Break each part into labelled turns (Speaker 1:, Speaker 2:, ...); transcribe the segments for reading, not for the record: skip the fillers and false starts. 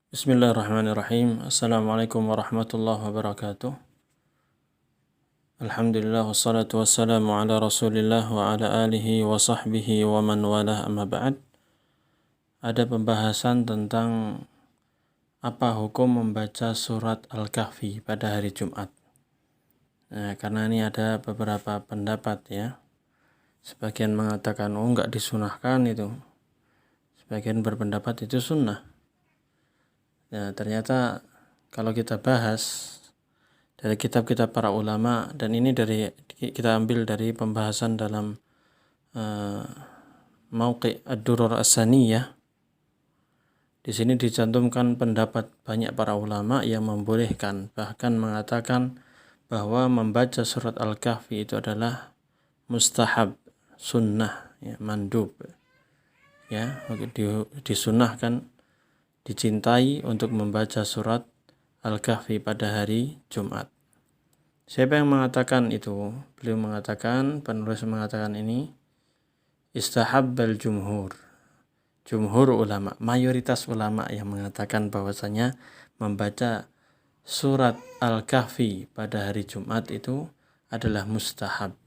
Speaker 1: Bismillahirrahmanirrahim. Assalamualaikum warahmatullahi wabarakatuh. Alhamdulillah wassalatu wassalamu ala rasulillah wa ala alihi wa sahbihi wa man walah amma ba'd. Ada pembahasan tentang apa hukum membaca surat Al-Kahfi pada hari Jumat. Nah, karena ini ada beberapa pendapat ya. Sebagian mengatakan enggak disunahkan itu. Sebagian berpendapat itu sunnah. Nah, ternyata kalau kita bahas dari kitab-kitab para ulama, dan ini kita ambil dari pembahasan dalam Mauqi' ad-Durar as-Saniyah. Di sini dicantumkan pendapat banyak para ulama yang membolehkan, bahkan mengatakan bahwa membaca surat Al-Kahfi itu adalah mustahab, sunnah, ya, mandub, ya, disunahkan, dicintai untuk membaca surat Al-Kahfi pada hari Jumat. Siapa yang mengatakan itu? Beliau mengatakan, penulis mengatakan ini istahabbal jumhur. Jumhur ulama, mayoritas ulama yang mengatakan bahwasanya membaca surat Al-Kahfi pada hari Jumat itu adalah mustahab.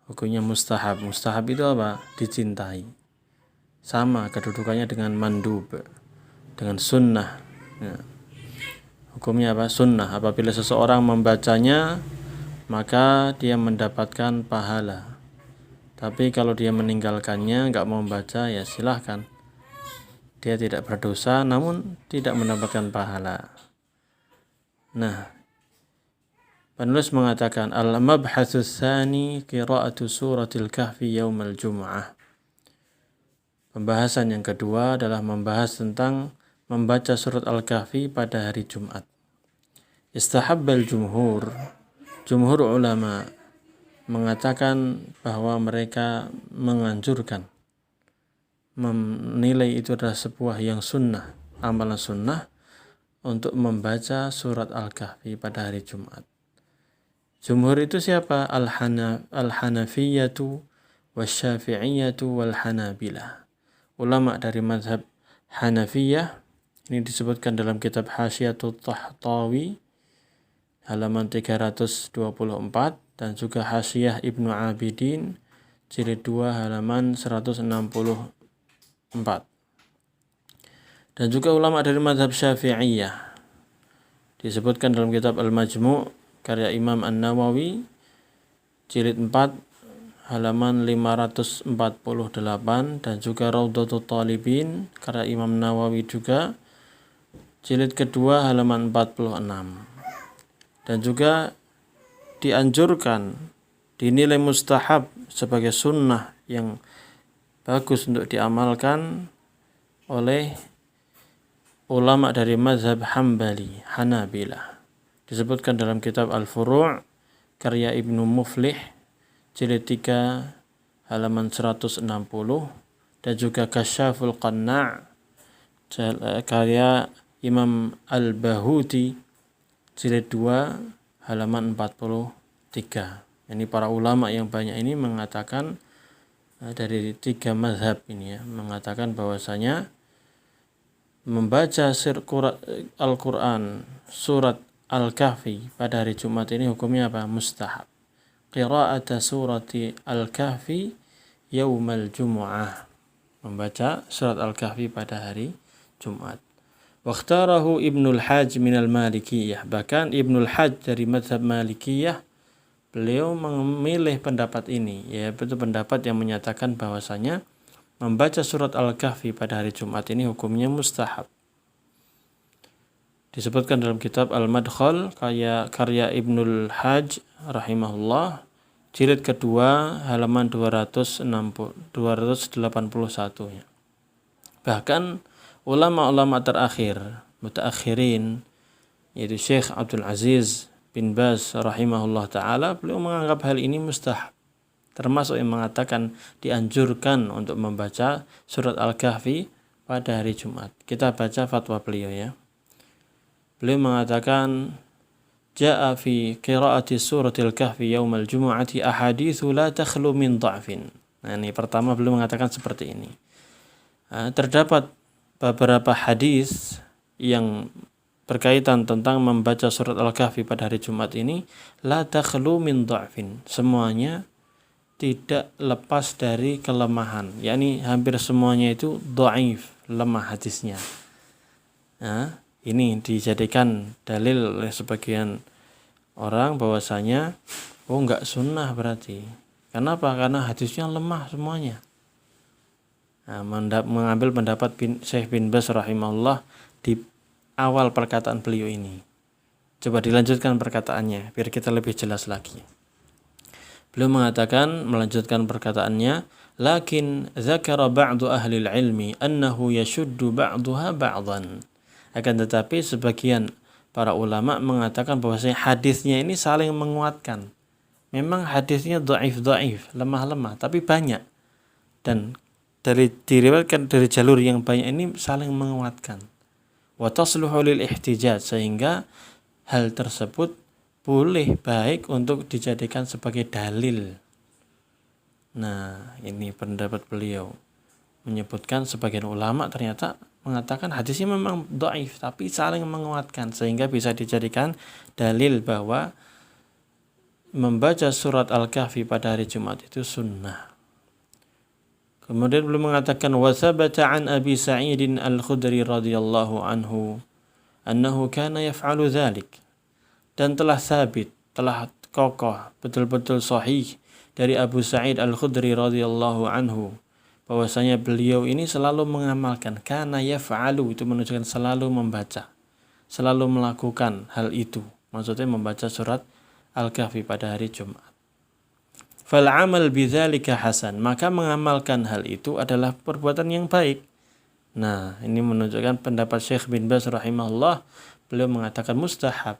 Speaker 1: Hukumnya mustahab. Mustahab itu apa? Dicintai. Sama kedudukannya dengan mandub, dengan sunnah. Ya. Hukumnya apa? Sunnah. Apabila seseorang membacanya, maka dia mendapatkan pahala. Tapi kalau dia meninggalkannya, nggak mau membaca, ya silahkan. Dia tidak berdosa, namun tidak mendapatkan pahala. Nah, penulis mengatakan al-mabhatsus tsani qira'atu suratil kahfi yaumal jum'ah. Pembahasan yang kedua adalah membahas tentang membaca surat Al-Kahfi pada hari Jumat. Istahabbal jumhur. Jumhur ulama mengatakan bahwa mereka menganjurkan, menilai itu adalah sebuah yang sunnah, amalan sunnah untuk membaca surat Al-Kahfi pada hari Jumat. Jumhur itu siapa? Al-Hanafiyatu wasyafi'iyatu wal-Hanabilah. Ulama dari mazhab Hanafiyah, ini disebutkan dalam kitab Hasyiatut Tahtawi halaman 324, dan juga Hasyiyah Ibnu Abidin jilid 2 halaman 164. Dan juga ulama dari mazhab Syafi'iyah disebutkan dalam kitab Al-Majmu' karya Imam An-Nawawi jilid 4 halaman 548, dan juga Raudhatul Talibin karya Imam Nawawi juga jilid kedua halaman 46. Dan juga dianjurkan, dinilai mustahab sebagai sunnah yang bagus untuk diamalkan oleh ulama dari mazhab Hambali, Hanabilah. Disebutkan dalam kitab Al-Furu' karya Ibnu Muflih jilid 3 halaman 160, dan juga Kasyaful Qanna' karya Imam Al-Bahuti jilid 2 halaman 43. Ini para ulama yang banyak ini mengatakan dari tiga mazhab ini ya, mengatakan bahwasanya membaca Al-Quran surat Al-Kahfi pada hari Jumat ini hukumnya apa? Mustahab. Qira'ata surati Al-Kahfi yaumal jumu'ah. Membaca surat Al-Kahfi pada hari Jumat. Wakhtarahu Ibnul Hajj minal Malikiyah. Bahkan Ibnul Hajj dari mazhab Malikiyah, beliau memilih pendapat ini, yaitu pendapat yang menyatakan bahwasanya membaca surat Al-Kahfi pada hari Jumat ini hukumnya mustahab. Disebutkan dalam kitab Al-Madkhal karya Ibnul Hajj rahimahullah jilid kedua halaman 281 ya. Bahkan ulama-ulama terakhir, mutaakhirin, yaitu Syekh Abdul Aziz bin Baz rahimahullah ta'ala, beliau menganggap hal ini mustahab, termasuk yang mengatakan dianjurkan untuk membaca surat Al-Kahfi pada hari Jumat. Kita baca fatwa beliau ya. Beliau mengatakan ja'a fi qira'ati suratil kahfi yaumal jumu'ati ahaditsu la takhlu min dha'fin. Nah, ini pertama beliau mengatakan seperti ini. Terdapat beberapa hadis yang berkaitan tentang membaca surat Al-Kahfi pada hari Jumat ini la takhlu min dha'fin, semuanya tidak lepas dari kelemahan, yakni hampir semuanya itu dhaif, lemah hadisnya. Nah, ini dijadikan dalil oleh sebagian orang bahwasanya enggak sunnah berarti. Kenapa? Karena hadisnya lemah semuanya. Nah, mengambil pendapat Syekh bin Baz rahimahullah di awal perkataan beliau ini. Coba dilanjutkan perkataannya biar kita lebih jelas lagi. Beliau melanjutkan perkataannya, lakin dzakara ba'du ahli ilmi annahu yashuddu ba'daha ba'dan. Akan tetapi sebagian para ulama mengatakan bahwasanya hadisnya ini saling menguatkan. Memang hadisnya dhaif, lemah-lemah, tapi banyak. Dan diriwayatkan dari jalur yang banyak ini saling menguatkan. Wa tasluhu lil ihtijaj, sehingga hal tersebut boleh baik untuk dijadikan sebagai dalil. Nah, ini pendapat beliau. Menyebutkan sebagian ulama ternyata mengatakan hadisnya memang dhaif tapi saling menguatkan sehingga bisa dijadikan dalil bahwa membaca surat Al-Kahfi pada hari Jumat itu sunnah. Kemudian beliau mengatakan wa thabata an Abi Sa'id Al-Khudri radhiyallahu anhu annahu kana yaf'alu dzalik, dan telah sabit, telah kokoh, betul-betul sahih dari Abu Sa'id Al-Khudri radhiyallahu anhu bahwasanya beliau ini selalu mengamalkan, kana yaf'alu itu menunjukkan selalu membaca, selalu melakukan hal itu, maksudnya membaca surat Al-Kahfi pada hari Jumat. Fal amal bidzalika hasan, maka mengamalkan hal itu adalah perbuatan yang baik. Nah, ini menunjukkan pendapat Syekh bin Baz rahimahullah, beliau mengatakan mustahab,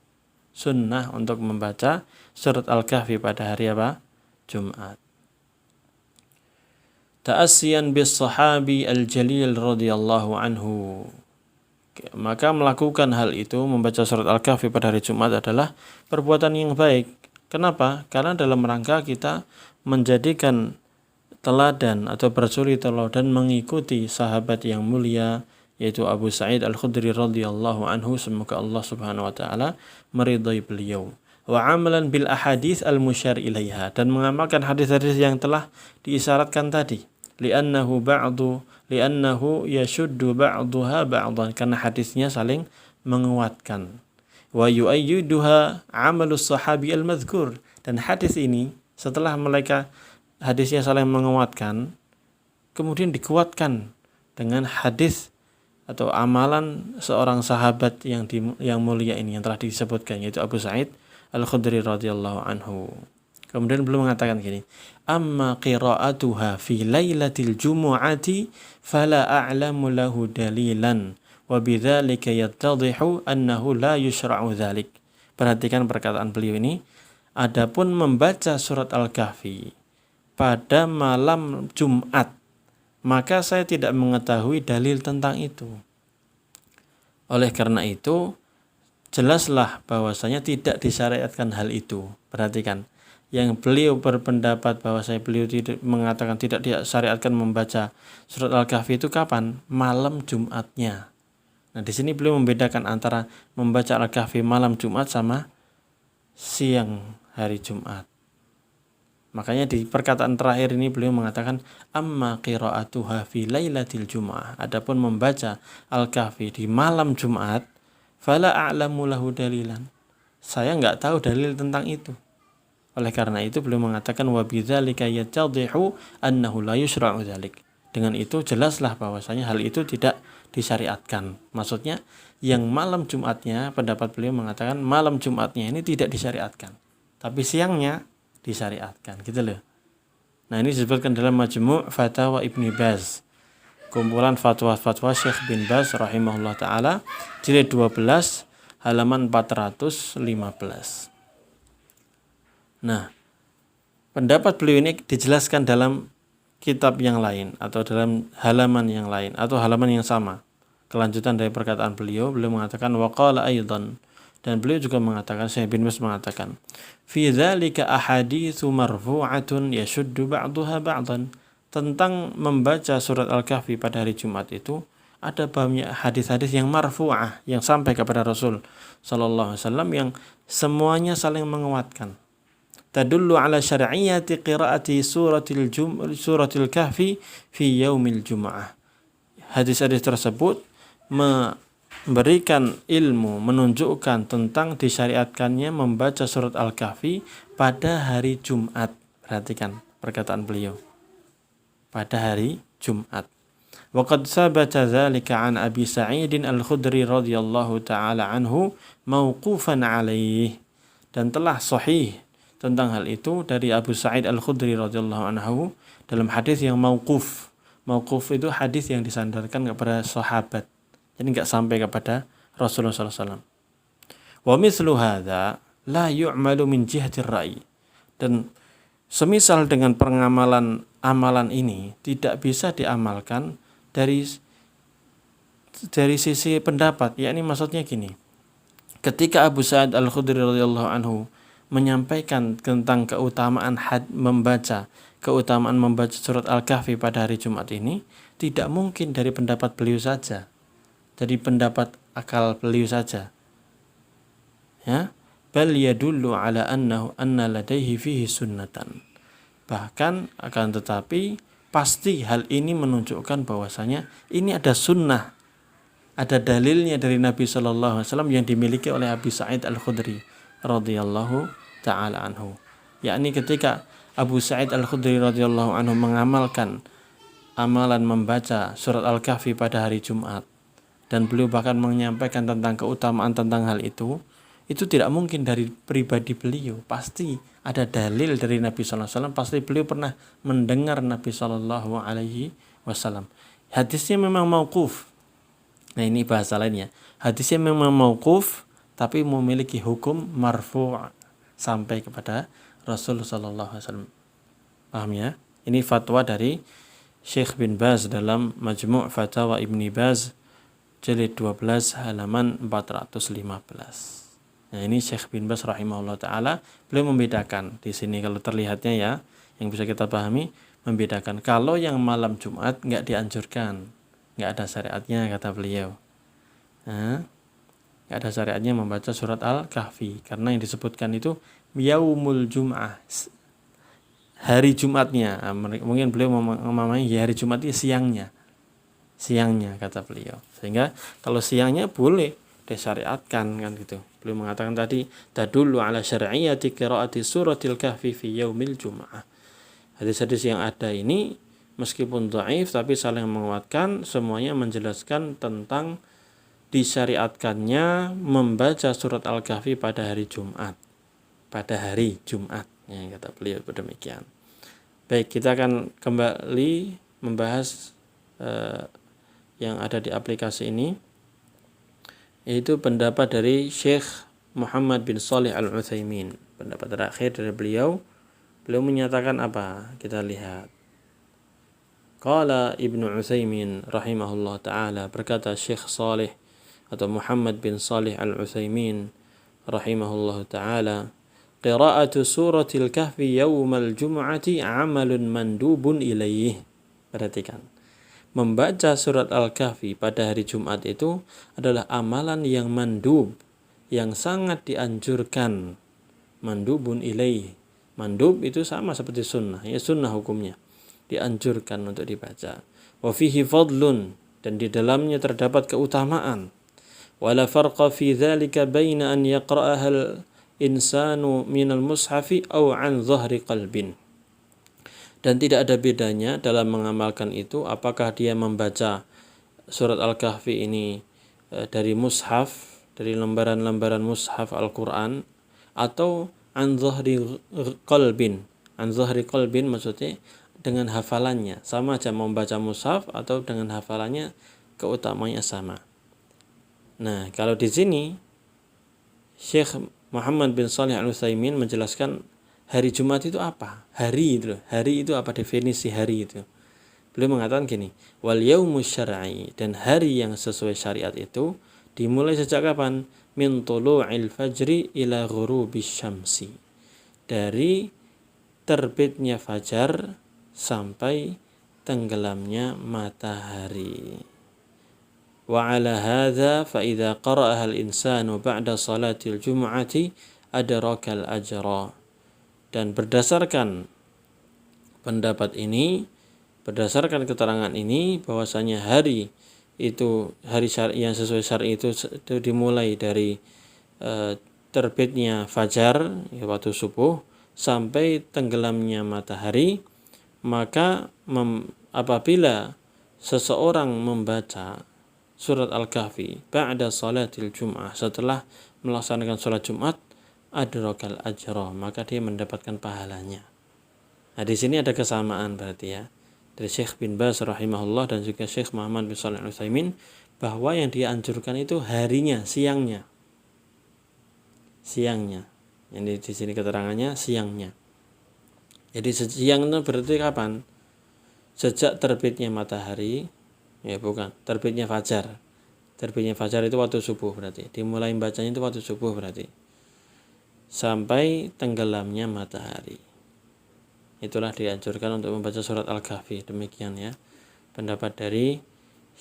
Speaker 1: sunnah untuk membaca surat Al-Kahfi pada hari apa? Jumat. Ta'assiyan bis sahabi al-jalil radhiyallahu anhu. Maka melakukan hal itu, membaca surat Al-Kahfi pada hari Jumat adalah perbuatan yang baik. Kenapa? Karena dalam rangka kita menjadikan teladan atau bersuri teladan mengikuti sahabat yang mulia yaitu Abu Sa'id Al-Khudri radhiyallahu anhu, semoga Allah Subhanahu wa taala meridai beliau. Wa amalan bil ahadits al-musyar ilaiha, dan mengamalkan hadis-hadis yang telah diisyaratkan tadi. Li'annahu yashuddu ba'daha ba'dan, karena hadisnya saling menguatkan. Wa yu'ayyiduha amalus sahabi al-madhkur, dan hadis ini setelah mereka hadisnya saling menguatkan kemudian dikuatkan dengan hadis atau amalan seorang sahabat yang mulia ini yang telah disebutkan yaitu Abu Sa'id Al-Khudri radhiyallahu anhu. Kemudian beliau mengatakan gini, amma qira'atuha fi lailatil jumu'ati fala a'lamu lahu dalilan wa bidzalika yattadhihu annahu la yushra'u dzalik. Perhatikan perkataan beliau ini, adapun membaca surat Al-Kahfi pada malam Jumat, maka saya tidak mengetahui dalil tentang itu. Oleh karena itu, jelaslah bahwasanya tidak disyariatkan hal itu. Perhatikan, yang beliau berpendapat bahwasanya beliau tidak mengatakan tidak disyariatkan membaca surat Al-Kahfi itu kapan? Malam Jumatnya. Nah, di sini beliau membedakan antara membaca Al-Kahfi malam Jumat sama siang hari Jumat. Makanya di perkataan terakhir ini beliau mengatakan amma qira'atuha fi lailatil jumu'ah, adapun membaca Al-Kahfi di malam Jumat fala a'lamu lahu dalilan, saya enggak tahu dalil tentang itu. Oleh karena itu beliau mengatakan wa bidzalika yattadhihu annahu la yushra'u dzalik. Dengan itu jelaslah bahwasanya hal itu tidak disyariatkan. Maksudnya yang malam Jumatnya, pendapat beliau mengatakan malam Jumatnya ini tidak disyariatkan, tapi siangnya disyariatkan, gitu loh. Nah, ini disebutkan dalam Majmu' Fatawa Ibnu Baz, kumpulan fatwa-fatwa Syekh bin Baz rahimahullah taala, jilid 12 halaman 415. Nah, pendapat beliau ini dijelaskan dalam kitab yang lain atau dalam halaman yang lain atau halaman yang sama. Kelanjutan dari perkataan beliau mengatakan waqala aidan, dan beliau juga mengatakan, Syekh bin Baz mengatakan, fi dzalika ahaditsu marfu'atun yashuddu ba'daha ba'dan, tentang membaca surat Al-Kahfi pada hari Jumat itu ada banyak hadis-hadis yang marfu'ah yang sampai kepada Rasul sallallahu alaihi wasallam yang semuanya saling menguatkan. Tadullu ala syar'iyyati qiraati suratil kahfi fi yaumil jum'ah. Hadis-hadis tersebut memberikan ilmu, menunjukkan tentang disyariatkannya membaca surat Al-Kahfi pada hari Jumat. Perhatikan perkataan beliau. Pada hari Jumat. Wa qad sabata dzalika an Abi Sa'id Al-Khudri radhiyallahu taala anhu mauqufan alaihi. Dan telah sahih tentang hal itu dari Abu Sa'id Al-Khudri radhiyallahu anhu dalam hadis yang mauquf. Mauquf itu hadis yang disandarkan kepada sahabat. Jadi enggak sampai kepada Rasulullah SAW. Wa mithlu hadza la yu'malu min jihati ar-ra'yi. Dan semisal dengan amalan ini tidak bisa diamalkan dari sisi pendapat. Yakni maksudnya gini. Ketika Abu Sa'id Al-Khudri radhiyallahu anhu menyampaikan tentang keutamaan membaca surat Al-Kahfi pada hari Jumat ini, tidak mungkin dari pendapat beliau saja, dari pendapat akal beliau saja, ya, bal yadullu ala anna ladaihi fihi sunnatan. Bahkan akan tetapi pasti hal ini menunjukkan bahwasanya ini ada sunnah, ada dalilnya dari Nabi sallallahu alaihi wasallam yang dimiliki oleh Abu Sa'id Al-Khudri radhiyallahu taala anhu. Yakni ketika Abu Sa'id Al-Khudri radhiyallahu anhu mengamalkan amalan membaca surat Al-Kahfi pada hari Jumat, dan beliau bahkan menyampaikan tentang keutamaan tentang hal itu tidak mungkin dari pribadi beliau. Pasti ada dalil dari Nabi sallallahu alaihi wasallam, pasti beliau pernah mendengar Nabi sallallahu alaihi wasallam. Hadisnya memang mauquf. Nah, ini bahasa lainnya. Hadisnya memang mauquf tapi memiliki hukum marfu' sampai kepada Rasul sallallahu alaihi wasallam. Paham ya? Ini fatwa dari Syekh bin Baz dalam Majmu' Fatawa Ibni Baz jilid 12 halaman 415. Nah, ini Syekh bin Baz rahimahullah taala beliau membedakan di sini, kalau terlihatnya ya, yang bisa kita pahami, membedakan kalau yang malam Jumat enggak dianjurkan, enggak ada syariatnya kata beliau. Nah, enggak ada syariatnya membaca surat Al-Kahfi karena yang disebutkan itu yaumul Jum'ah, hari Jumatnya. Mungkin beliau memahami hari Jumat itu siangnya kata beliau. Sehingga kalau siangnya boleh disyariatkan kan gitu. Beliau mengatakan tadi tadullu ala syar'iyyati qiraati suratil kahfi fi yaumil jum'ah. Hadis-hadis yang ada ini meskipun dhaif tapi saling menguatkan, semuanya menjelaskan tentang disyariatkannya membaca surat Al-Kahfi pada hari Jumat. Ya, kata beliau demikian. Baik, kita akan kembali membahas yang ada di aplikasi ini, yaitu pendapat dari Syekh Muhammad bin Shalih Al-Utsaimin. Pendapat terakhir dari beliau menyatakan apa? Kita lihat. Qala Ibnu Utsaimin rahimahullah taala, berkata Syekh Shalih atau Muhammad bin Shalih Al-Utsaimin rahimahullah taala, qira'atu suratil kahfi yaumal jum'ati 'amalun mandubun ilaih. Perhatikan. Membaca surat Al-Kahfi pada hari Jumat itu adalah amalan yang mandub, yang sangat dianjurkan. Mandubun ilaih. Mandub itu sama seperti sunnah, ya sunnah hukumnya. Dianjurkan untuk dibaca. Wa fihi fadlun, dan di dalamnya terdapat keutamaan. Wala farqa fi dzalika baina an yaqra'aha al-insanu minal mushafi aw an dhahri qalbin. Dan tidak ada bedanya dalam mengamalkan itu apakah dia membaca surat Al-Kahfi ini dari mushaf, dari lembaran-lembaran mushaf Al-Quran, atau an dhahri qalbin. An dhahri qalbin maksudnya dengan hafalannya. Sama aja membaca mushaf atau dengan hafalannya, keutamanya sama. Nah, kalau di sini Syekh Muhammad bin Shalih Al-Utsaimin menjelaskan hari Jumat itu apa? Hari itu apa, definisi hari itu? Beliau mengatakan gini, wal yaumus syar'i, dan hari yang sesuai syariat itu dimulai sejak kapan? Min tulu'il fajri ila ghurubis syamsi. Dari terbitnya fajar sampai tenggelamnya matahari. Wa ala hadza fa idza qara'aha al-insanu ba'da salatil jumu'ati adrakal ajra. Dan berdasarkan pendapat ini, berdasarkan keterangan ini bahwasanya hari itu hari syar'i yang sesuai syar'i itu dimulai dari terbitnya fajar waktu subuh sampai tenggelamnya matahari, maka apabila seseorang membaca surat Al-Kahfi ba'da salatil jum'ah, setelah melaksanakan salat Jumat, adrakal ajra, maka dia mendapatkan pahalanya. Nah, di sini ada kesamaan berarti ya dari Syekh bin Baz rahimahullah dan juga Syekh Muhammad bin Shalih Al-Utsaimin, bahwa yang dianjurkan itu harinya, siangnya. Jadi di sini keterangannya siangnya. Jadi siang itu berarti kapan? Sejak terbitnya matahari, ya bukan, terbitnya fajar. Terbitnya fajar itu waktu subuh berarti. Dimulai bacanya itu waktu subuh berarti. Sampai tenggelamnya matahari. Itulah dianjurkan untuk membaca surat Al-Kahfi. Demikian ya pendapat dari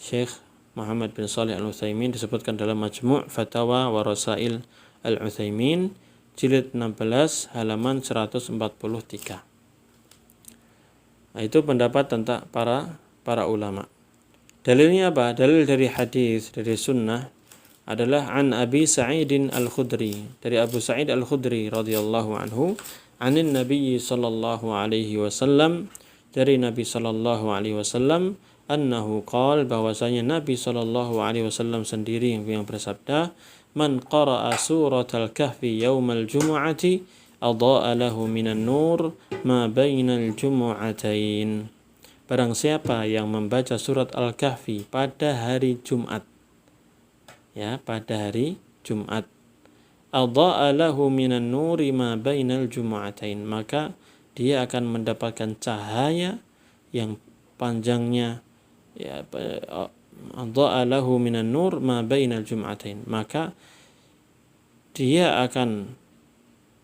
Speaker 1: Syekh Muhammad bin Shalih Al-Utsaimin, disebutkan dalam Majmu' Fatawa wa Rasail Al-Utsaimin jilid 16 halaman 143. Nah, itu pendapat tentang para ulama. Dalilnya apa? Dalil dari hadis, dari sunnah adalah an Abi Sa'idin Al-Khudri, dari Abu Sa'id Al-Khudri radhiyallahu anhu, anin Nabi sallallahu alaihi wasallam, dari Nabi sallallahu alaihi wasallam, annahu qala, bahwasanya Nabi sallallahu alaihi wasallam sendiri yang bersabda, man qara'a suratal kahfi yaumal jumu'ati adha'a lahu minan nur ma bainal jumu'atain. Barang siapa yang membaca surat Al-Kahfi pada hari Jumat, ya, pada hari Jumat, adha'a lahu minan nuri ma bainal jumu'atain, maka dia akan mendapatkan cahaya yang panjangnya, ya, adha'a lahu minan nur ma bainal jumu'atain, maka dia akan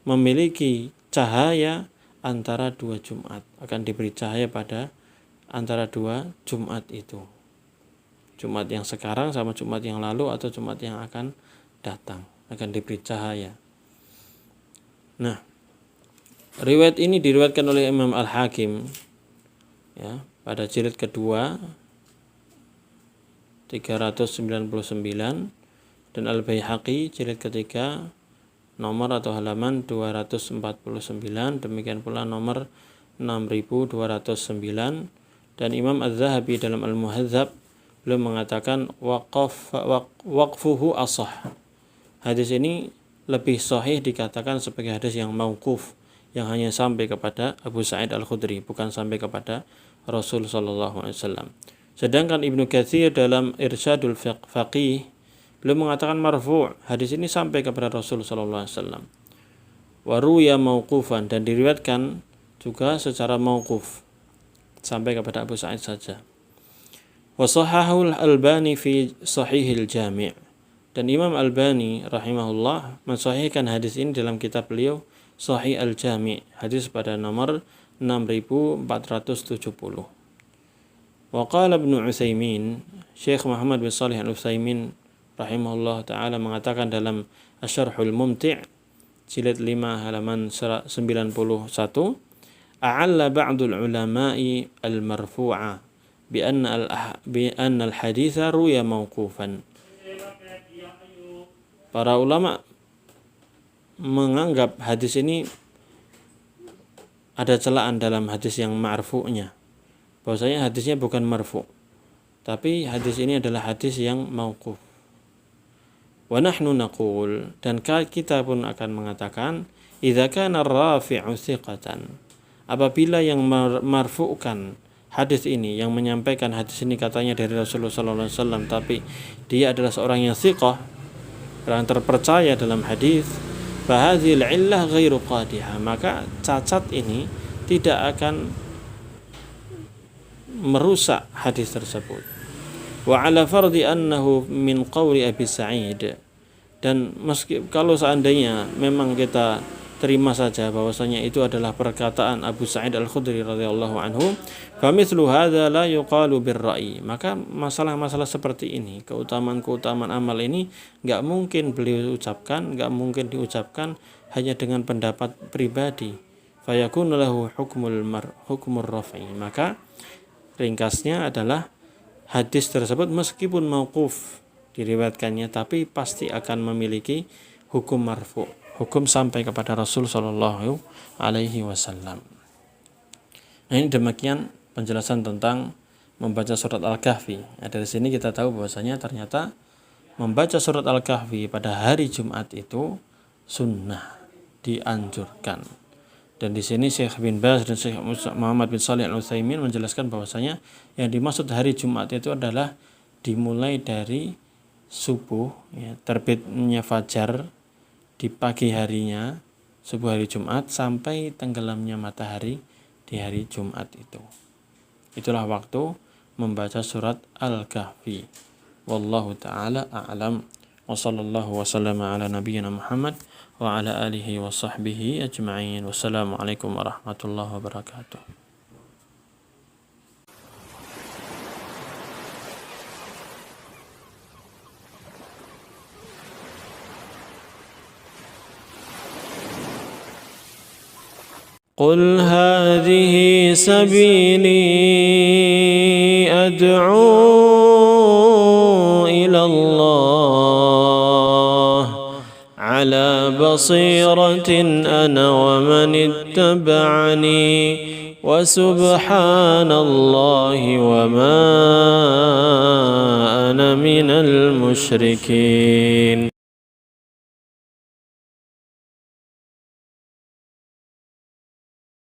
Speaker 1: memiliki cahaya antara dua Jumat, akan diberi cahaya pada antara dua Jumat itu, Jumat yang sekarang sama Jumat yang lalu atau Jumat yang akan datang, akan diberi cahaya. Nah, riwayat ini diriwayatkan oleh Imam Al-Hakim, ya, pada jilid kedua 399, dan Al-Baihaqi jilid ketiga nomor atau halaman 249, demikian pula nomor 6209, dan Imam Az-Zahabi dalam Al-Muhadzab beliau mengatakan waqfuhu ashah. Hadis ini lebih sahih dikatakan sebagai hadis yang mauquf, yang hanya sampai kepada Abu Sa'id Al-Khudri, bukan sampai kepada Rasul sallallahu alaihi wasallam. Sedangkan Ibnu Katsir dalam Irsyadul Faqih beliau mengatakan marfu', hadis ini sampai kepada Rasul sallallahu alaihi wasallam. Wa ruya mauqufan, dan diriwayatkan juga secara mauquf sampai kepada Abu Sa'id saja. Wa sahahul Albani fi Sahihil Jami', dan Imam Albani rahimahullah mensahihkan hadis ini dalam kitab beliau Sahih Al-Jami', hadis pada nomor 6470. Wa qala Ibnu Utsaimin, Syekh Muhammad bin Shalih Al-Utsaimin rahimahullah ta'ala mengatakan dalam Asy-Syarhul Mumti' jilid 5 halaman 91, a'alla ba'dul ulama'i al-marfu'a bi anna al-haditha ruya mauqufan. Para ulama menganggap hadis ini ada celaan dalam hadis yang marfu'nya, bahwasanya hadisnya bukan marfu', tapi hadis ini adalah hadis yang mauquf. Wa nahnu naqul, dan kita pun akan mengatakan, idza kana ar-rafi'u thiqatan, apabila yang marfu'kan hadis ini, yang menyampaikan hadis ini katanya dari Rasulullah sallallahu alaihi wasallam, tapi dia adalah seorang yang thiqah, orang terpercaya dalam hadis, fa hadhil illah ghairu qadihah, maka cacat ini tidak akan merusak hadis tersebut. Wa ala fardi annahu min qawli Abi Sa'id, dan meski kalau seandainya memang kita terima saja bahwasanya itu adalah perkataan Abu Sa'id Al-Khudri radhiyallahu anhu, famithlu hadza la yuqalu birra'i. Maka masalah-masalah seperti ini, keutamaan-keutamaan amal ini enggak mungkin beliau ucapkan, enggak mungkin diucapkan hanya dengan pendapat pribadi. Fayakunu lahu hukmur raf'i. Maka ringkasnya adalah hadis tersebut meskipun mauquf diriwayatkannya, tapi pasti akan memiliki hukum marfu, hukum sampai kepada Rasul Shallallahu Alaihi Wasallam. Nah, ini demikian penjelasan tentang membaca surat Al-Kahfi. Nah, dari sini kita tahu bahwasanya ternyata membaca surat Al-Kahfi pada hari Jumat itu sunnah, dianjurkan. Dan di sini Syekh bin Baz dan Syekh Muhammad bin Shalih Al-Utsaimin menjelaskan bahwasanya yang dimaksud hari Jumat itu adalah dimulai dari subuh, ya, terbitnya fajar di pagi harinya subuh hari Jumat sampai tenggelamnya matahari di hari Jumat itu. Itulah waktu membaca surat Al-Kahfi. Wallahu taala a'lam. Wa sallallahu wa sallama ala nabiyyina Muhammad wa ala alihi wa sahbihi ajma'in. Wassalamualaikum warahmatullahi wabarakatuh. قل هذه سبيلي أدعو إلى الله على بصيرة أنا ومن اتبعني وسبحان الله وما أنا من المشركين.